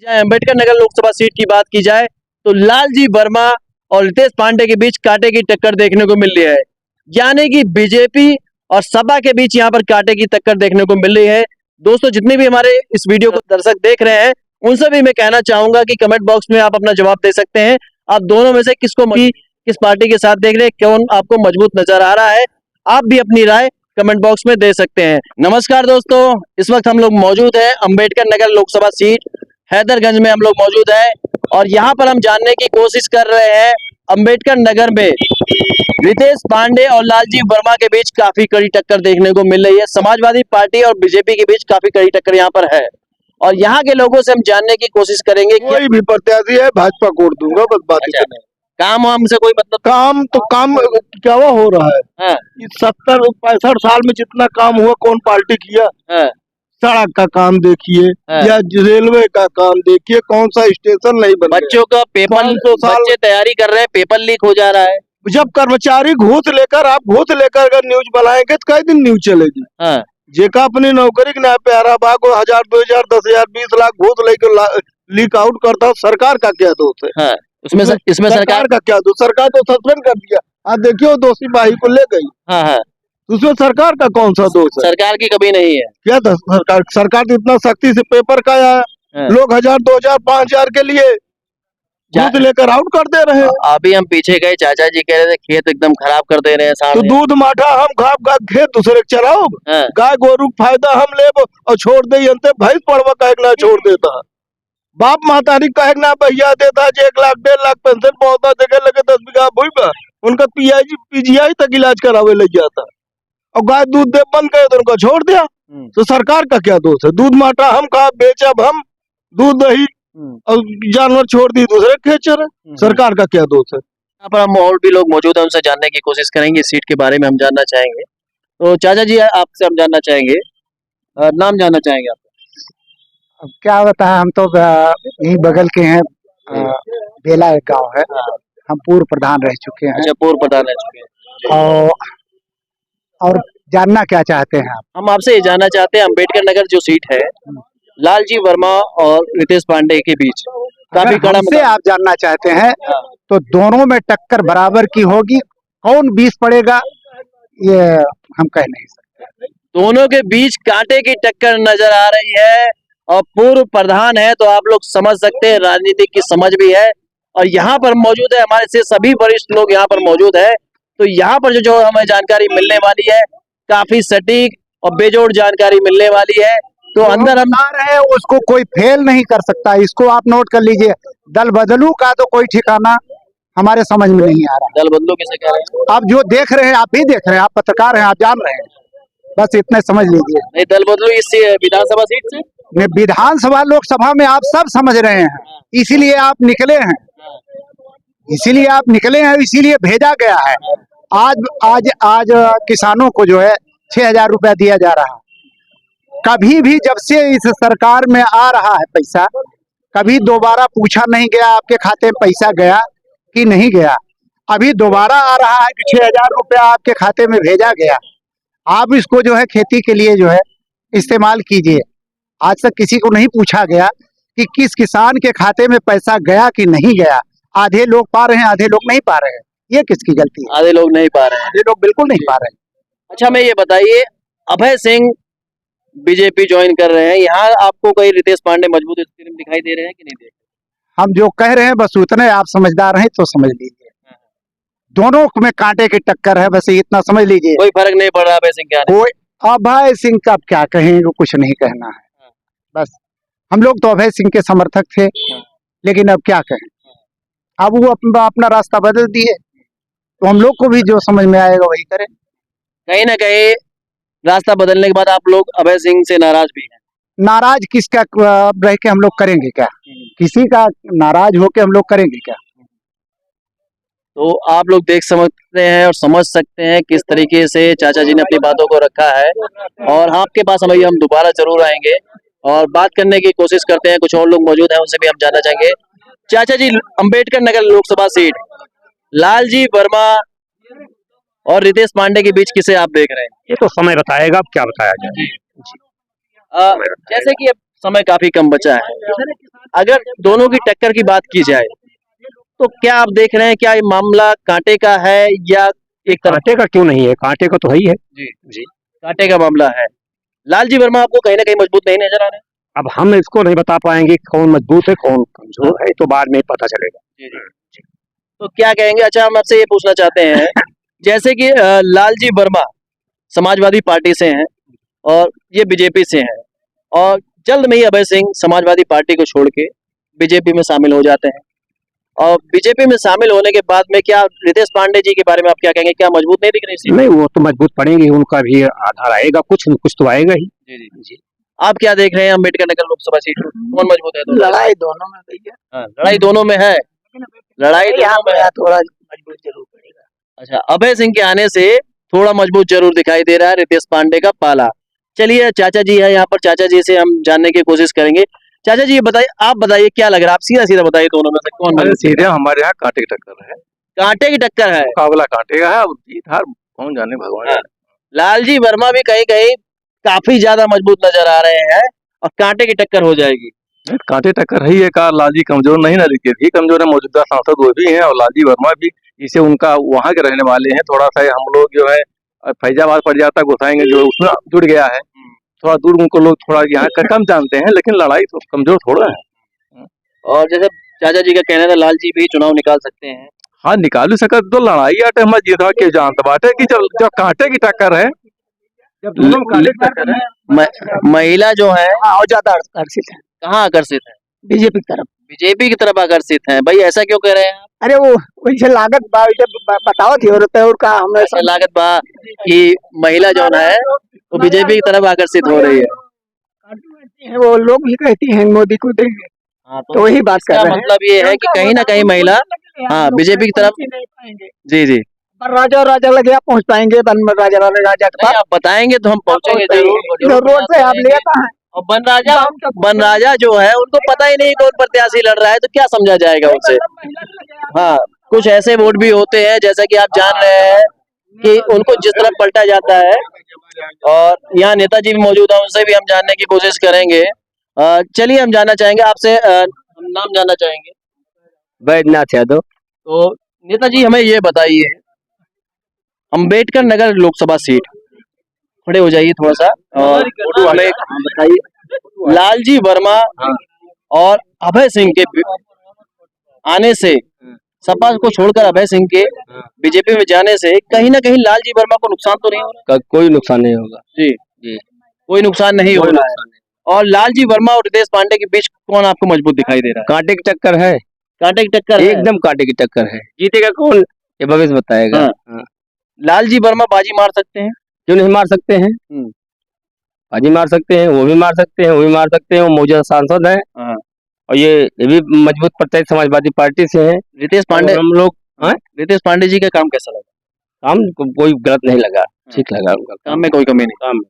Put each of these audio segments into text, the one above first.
Ambedkar Nagar Lok Sabha seat की बात की जाए तो लालजी वर्मा और रितेश पांडे के बीच कांटे की टक्कर देखने को मिल रही है। यानी कि बीजेपी और सपा के बीच यहाँ पर कांटे की टक्कर देखने को मिल रही है। दोस्तों, जितने भी हमारे इस वीडियो को दर्शक देख रहे हैं उनसे भी मैं कहना चाहूंगा कि कमेंट बॉक्स में आप अपना जवाब दे सकते हैं। आप दोनों में से किस पार्टी के साथ देख रहे हैं, कौन आपको मजबूत नजर आ रहा है, आप भी अपनी राय कमेंट बॉक्स में दे सकते हैं। नमस्कार दोस्तों, इस वक्त हम लोग मौजूद हैं अम्बेडकर नगर लोकसभा सीट हैदरगंज में हम लोग मौजूद हैं और यहाँ पर हम जानने की कोशिश कर रहे हैं अम्बेडकर नगर में रितेश पांडे और लालजी वर्मा के बीच काफी कड़ी टक्कर देखने को मिल रही है। समाजवादी पार्टी और बीजेपी के बीच काफी कड़ी टक्कर यहाँ पर है और यहाँ के लोगों से हम जानने की कोशिश करेंगे। कोई भी प्रत्याशी है भाजपा को वोट दूंगा, बस बात अच्छा। नहीं। काम वाम से कोई मतलब काम क्या हुआ हो रहा है। हाँ। 70-65 साल में जितना काम हुआ कौन पार्टी किया। हाँ। सड़क का काम देखिए। हाँ। या रेलवे का काम देखिए, कौन सा स्टेशन नहीं बना। बच्चों का पेपर, बच्चे तैयारी कर रहे हैं, पेपर लीक हो जा रहा है। जब कर्मचारी घूस लेकर अगर न्यूज बनाएंगे तो कई दिन न्यूज चलेगी। हाँ। जेका अपनी नौकरी के ना प्यारा बाग 1000, 2000, 10,000, 20 लाख घूस लेकर लीक आउट करता, सरकार का क्या दोष है। हाँ। इसमें सरकार का क्या दोष। सरकार तो सस्पेंड कर दिया। आप देखियो दोषी बाही को ले गई। हाँ हाँ। उसमें सरकार का कौन सा दोष है। सरकार की कभी नहीं है। क्या था सरकार तो इतना सख्ती से पेपर का आया। हाँ। लोग 1000, 2000, 5000 के लिए दूध लेकर आउट कर दे रहे हैं। अभी हम पीछे गए, चाचा जी कह रहे थे खेत एकदम खराब कर दे रहे हैं तो सामने। दूध माठा हम खाप का खेत दूसरे के चलाओ। हाँ। गाय गोरू फायदा हम ले और छोड़ दे भैंस पड़वा कहें ना छोड़ देता। बाप महतारी कहें ना भैया देता 1 लाख 1.5 लाख पेंशन पहुंचा जगह लगे 10 बीघा भूमि पर उनका पीजीआई तक इलाज करावे लग जाता और गाय दूध दे बंद करे तो उनका छोड़ दिया। तो सरकार का क्या दोष है। दूध माठा हम खा बेचब हम दूध दही और जानवर छोड़ दी दूसरे खेचर। सरकार का क्या दोष है। यहाँ पर हम और भी लोग मौजूद हैं, उनसे जानने की कोशिश करेंगे। इस सीट के बारे में हम जानना चाहेंगे। तो चाचा जी आपसे हम जानना चाहेंगे, नाम जानना चाहेंगे आप। अब क्या बताएं, हम तो यही बगल के हैं। बेला एक गाँव है। हम पूर्व प्रधान रह चुके हैं। अच्छा, पूर्व प्रधान रह चुके हैं। और जानना क्या चाहते हैं आप। हम आपसे ये जानना चाहते हैं अम्बेडकर नगर जो सीट है लालजी वर्मा और रितेश पांडे के बीच काफी कड़ा से आप जानना चाहते हैं तो दोनों में टक्कर बराबर की होगी। कौन 20 पड़ेगा ये हम कह नहीं सकते। दोनों के बीच कांटे की टक्कर नजर आ रही है और पूर्व प्रधान है तो आप लोग समझ सकते हैं राजनीति की समझ भी है। और यहाँ पर मौजूद है हमारे से सभी वरिष्ठ लोग यहाँ पर मौजूद है। तो यहाँ पर जो हमें जानकारी मिलने वाली है काफी सटीक और बेजोड़ जानकारी मिलने वाली है। तो अंदर हम आ रहे हैं उसको कोई फेल नहीं कर सकता। इसको आप नोट कर लीजिए। दल बदलू का तो कोई ठिकाना हमारे समझ में नहीं आ रहा। दल बदलू किसे कह रहे हैं। आप जो देख रहे हैं आप भी देख रहे हैं, आप पत्रकार हैं, आप जान रहे हैं, बस इतने समझ लीजिए। नहीं, दल बदलू इस विधानसभा सीट से विधानसभा लोकसभा में आप सब समझ रहे हैं, इसीलिए आप निकले हैं, इसीलिए भेजा गया है। आज किसानों को जो है 6,000 रुपया दिया जा रहा है। कभी भी जब से इस सरकार में आ रहा है पैसा, कभी दोबारा पूछा नहीं गया आपके खाते में पैसा गया कि नहीं गया। अभी दोबारा आ रहा है कि 6,000 रुपया आपके खाते में भेजा गया। आप इसको जो है खेती के लिए जो है इस्तेमाल कीजिए। आज तक किसी को नहीं पूछा गया कि किस किसान के खाते में पैसा गया कि नहीं गया। आधे लोग पा रहे हैं, आधे लोग नहीं पा रहे हैं। ये किसकी गलती है। आधे लोग नहीं पा रहे हैं। आधे लोग बिल्कुल नहीं पा रहे हैं। अच्छा, मैं ये बताइए, अभय सिंह बीजेपी ज्वाइन कर रहे हैं, यहाँ आपको कोई रितेश पांडे मजबूत स्थिति में दिखाई दे रहे हैं कि नहीं दे रहे। हम जो कह रहे हैं बस उतने आप समझदार हैं तो समझ लीजिए। दोनों में कांटे की टक्कर है, बस इतना समझ लीजिए। कोई फर्क नहीं पड़ रहा अभय सिंह क्या। कोई अभय सिंह का क्या कहेंगे, कुछ नहीं कहना है। बस हम लोग तो अभय सिंह के समर्थक थे, लेकिन अब क्या कहें। अब वो अपना रास्ता बदल दिए तो हम लोग को भी जो समझ में आएगा वही करें। कहीं ना कहीं रास्ता बदलने के बाद आप लोग अभय सिंह से नाराज भी हैं। नाराज किसका रह के हम लोग करेंगे क्या। किसी का नाराज होके हम लोग करेंगे क्या। तो आप लोग देख सकते हैं और समझ सकते हैं किस तरीके से चाचा जी ने अपनी बातों को रखा है। और आपके पास हम दोबारा जरूर आएंगे और बात करने की कोशिश करते हैं। कुछ और लोग मौजूद हैं, उनसे भी हम जानना चाहेंगे। चाचा जी, अम्बेडकर नगर लोकसभा सीट लालजी वर्मा और रितेश पांडे के बीच किसे आप देख रहे हैं। ये तो समय बताएगा, अब क्या बताया जाए। जैसे कि अब समय काफी कम बचा है, अगर दोनों की टक्कर की बात की जाए तो क्या आप देख रहे हैं, क्या ये मामला कांटे का है या एक तरफ? कांटे का क्यों नहीं है, कांटे का तो है ही है। जी जी, कांटे का मामला है। लालजी वर्मा आपको कहीं ना कहीं मजबूत नहीं नजर आ रहे हैं? अब हम इसको नहीं बता पाएंगे कौन मजबूत है कौन कमजोर है, तो बाद में पता चलेगा। जी जी। तो क्या कहेंगे? अच्छा, हम आपसे ये पूछना चाहते हैं जैसे कि लालजी वर्मा समाजवादी पार्टी से हैं और ये बीजेपी से हैं, और जल्द में ही अभय सिंह समाजवादी पार्टी को छोड़ के बीजेपी में शामिल हो जाते हैं, और बीजेपी में शामिल होने के बाद में क्या रितेश पांडे जी के बारे में आप क्या कहेंगे? क्या मजबूत नहीं दिख रही सीट? नहीं, वो तो मजबूत पड़ेंगे, उनका भी आधार आएगा, कुछ न कुछ तो आएगा ही। जी जी जी। आप क्या देख रहे हैं अम्बेडकर नगर लोकसभा सीट पर? कौन मजबूत है? लड़ाई दोनों में भैया, हाँ, लड़ाई दोनों में है। लड़ाई दोनों में है। थोड़ा मजबूत जरूर पड़ेगा। अच्छा, अभय सिंह के आने से थोड़ा मजबूत जरूर दिखाई दे रहा है रितेश पांडे का पाला। चलिए, चाचा जी है यहाँ पर, चाचा जी से हम जानने की कोशिश करेंगे। चाचा जी, ये बताइए, आप बताइए क्या लग रहा है? आप सीधा सीधा बताइए, दोनों में से कौन मजबूत? सीधे हमारे यहाँ कांटे की टक्कर है, कांटे की टक्कर है। मुकाबला कांटे का है। अब जीत हार कौन जाने, भगवान हाँ। जाने। लालजी वर्मा भी कहीं कहीं काफी ज्यादा मजबूत नजर आ रहे हैं और कांटे की टक्कर हो जाएगी। कांटे टक्कर है, ये का लालजी कमजोर नहीं ना, रितेश भी कमजोर है, मौजूदा सांसद वो भी हैं और लालजी वर्मा भी, इसे उनका वहाँ के रहने वाले हैं। थोड़ा सा हम लोग जो है फैजाबाद पड़ जाता गोसाएंगे जो उसमें जुड़ गया है, थोड़ा दूर उनको लोग थोड़ा यहाँ का कम जानते हैं, लेकिन लड़ाई तो कमजोर थोड़ा है। और जैसे चाचा जी का कहना था लालजी भी चुनाव निकाल सकते हैं। हाँ, निकाल ही सकत, तो लड़ाई आटे हम जीता के जानते बाटे कि जब कांटे की टक्कर है, जब दोनों में कांटे की टक्कर है। महिला जो है और ज्यादा आकर्षित है कहाँ आकर्षित है? बीजेपी की तरफ। बीजेपी की तरफ आकर्षित है। भाई ऐसा क्यों कह रहे हैं आप? अरे वो वैसे लागत बताओ थी और का हमने ऐसा लागत बा कि महिला जो है वो बीजेपी की तरफ आकर्षित हो रही है। वो लोग भी कहती हैं मोदी को देंगे, हाँ, तो वही बात कर इसका रहे हैं। मतलब ये है कि कहीं ना कहीं महिला हाँ बीजेपी की तरफ। जी जी, राजा राजा लगे आप पहुंच पाएंगे, राजा वाले राजा के नहीं, आप बताएंगे तो हम पहुंचेंगे जरूर। रोड से आप ले आता है। और बनराजा जो है उनको पता ही नहीं कौन प्रत्याशी लड़ रहा है, तो क्या समझा जाएगा उनसे? हाँ, कुछ ऐसे वोट भी होते हैं जैसा कि आप जान रहे हैं कि उनको जिस तरफ पलटा जाता है। और यहाँ नेताजी भी मौजूद है, उनसे भी हम जानने की कोशिश करेंगे। चलिए, हम जानना चाहेंगे आपसे, हम नाम जानना चाहेंगे। बैद्यनाथ यादव। तो नेताजी, हमें ये बताइए, अम्बेडकर नगर लोकसभा सीट, खड़े हो जाइए थोड़ा सा, और हमें बताइए, लालजी वर्मा और अभय सिंह के आने से, सपा को छोड़कर अभय सिंह के बीजेपी में जाने से कहीं ना कहीं लालजी वर्मा को नुकसान तो नहीं हो रहा? कोई नुकसान नहीं होगा जी जी, कोई नुकसान नहीं हो रहा है। और लालजी वर्मा और रितेश पांडे के बीच कौन आपको मजबूत दिखाई दे रहा है? कांटे की टक्कर है, कांटे की टक्कर है। एकदम कांटे की टक्कर है। जीतेगा कौन, ये भविष्य बताएगा। हाँ। लालजी वर्मा बाजी मार सकते हैं? क्यों नहीं मार सकते हैं, बाजी मार सकते हैं, वो भी मार सकते हैं, वो भी मार सकते हैं, वो मौजूदा सांसद है और ये भी मजबूत प्रत्याशी समाजवादी पार्टी से है। रितेश पांडे, हम लोग रितेश पांडे जी का काम कैसा लगा? काम कोई गलत नहीं लगा, ठीक लगा उनका काम में कोई कमी नहीं। काम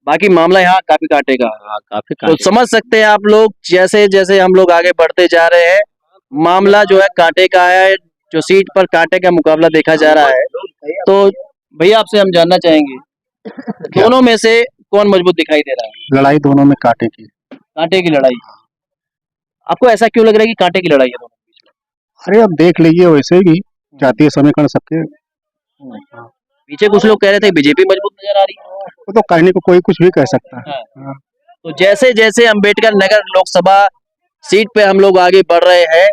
बाकी मामला यहाँ काफी कांटे का है। काफी तो समझ सकते हैं आप लोग, जैसे जैसे हम लोग आगे बढ़ते जा रहे हैं, मामला जो है कांटे का है, जो सीट पर कांटे का मुकाबला देखा जा रहा है। तो भैया, आपसे हम जानना चाहेंगे, दोनों में से कौन मजबूत दिखाई दे रहा है? लड़ाई दोनों में कांटे की। कांटे की लड़ाई। आपको ऐसा क्यों लग रहा है कि कांटे की लड़ाई है दोनों के बीच में? अरे अब देख लीजिए, वैसे भी जातीय समीकरण सबके, पीछे कुछ लोग कह रहे थे बीजेपी मजबूत नजर आ रही है। वो तो कहने को कोई कुछ भी कह सकता है। तो जैसे जैसे अम्बेडकर नगर लोकसभा सीट पे हम लोग आगे बढ़ रहे हैं,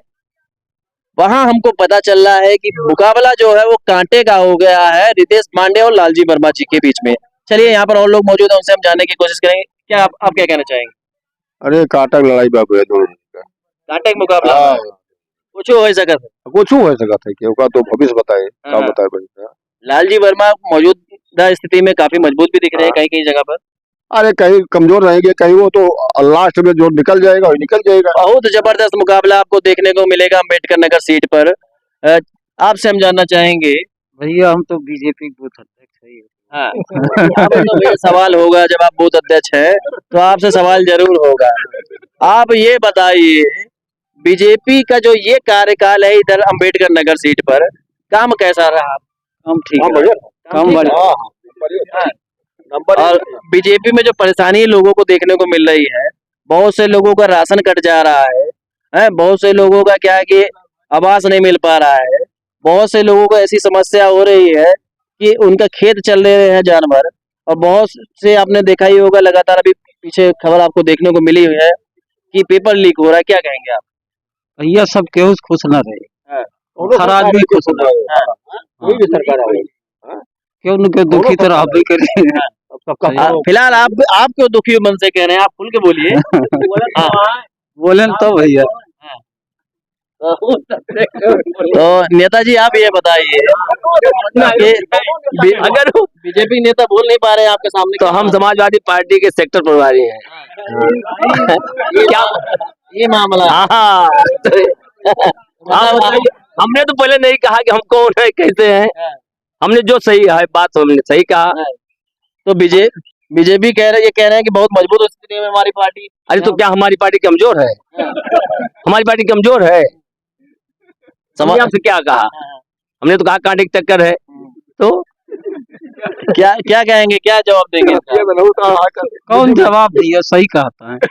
वहां हमको पता चल रहा है कि मुकाबला जो है वो कांटे का हो गया है रितेश पांडे और लालजी वर्मा जी के बीच में। चलिए, यहाँ पर और लोग मौजूद हैं, उनसे हम जानने की कोशिश करेंगे। क्या आप क्या कहना चाहेंगे? अरे कांटा की लड़ाई बाबू है, दोनों कांटे का मुकाबला कुछ हो सकता है, कुछ हो सकता है, क्यों का तो भविष्य बताए, क्या हाँ। बताए भाई। लालजी वर्मा मौजूदा स्थिति में काफी मजबूत भी दिख रहे हैं कहीं कहीं जगह पर। अरे कहीं कमजोर रहेंगे, कहीं वो तो लास्ट में जो निकल जाएगा वो निकल जाएगा। बहुत जबरदस्त मुकाबला आपको देखने को मिलेगा अम्बेडकर नगर सीट पर। आपसे हम जानना चाहेंगे, भैया हम तो बीजेपी बूथ अध्यक्ष है। हाँ, आपसे तो भैया सवाल होगा, जब आप बूथ अध्यक्ष हैं तो आपसे सवाल जरूर होगा। आप ये बताइए, बीजेपी का जो ये कार्यकाल है इधर अम्बेडकर नगर सीट पर, काम कैसा रहा? हम ठीक हाँ भैया, काम बढ़िया। और बीजेपी में जो परेशानी लोगों को देखने को मिल रही है, बहुत से लोगों का राशन कट जा रहा है, है। बहुत से लोगों का क्या है कि आवास नहीं मिल पा रहा है, बहुत से लोगों को ऐसी समस्या हो रही है कि उनका खेत चल रहे हैं जानवर, और बहुत से आपने देखा ही होगा, लगातार अभी पीछे खबर आपको देखने को मिली हुई है कि पेपर लीक हो रहा है। क्या कहेंगे आप? भैया सब केहू खुश न रहे, हर आदमी खुश न रहे, कोई भी सरकार आए। क्यों न क्यों दुखी तो आप भी करें। फिलहाल आप क्यों दुखी मन से कह रहे हैं? आप खुल के बोलिए। हाँ। बोले तो भैया तो नेताजी आप ये बताइए कि अगर बीजेपी नेता बोल नहीं पा रहे हैं आपके सामने, तो हम समाजवादी पार्टी के सेक्टर प्रभारी हैं। क्या ये मामला? हाँ, हमने तो पहले नहीं कहा कि हम कौन है, कैसे हैं। हमने जो सही है बात हमने सही कहा। तो बीजेपी कह रहे हैं कि बहुत मजबूत स्थिति में हमारी पार्टी। अरे तो क्या हमारी पार्टी कमजोर है? हमारी पार्टी कमजोर है? हमने आपसे क्या कहा? हमने तो कहा कांटे की टक्कर है। तो क्या कहेंगे, क्या जवाब देंगे? कौन जवाब दिया, सही कहता है।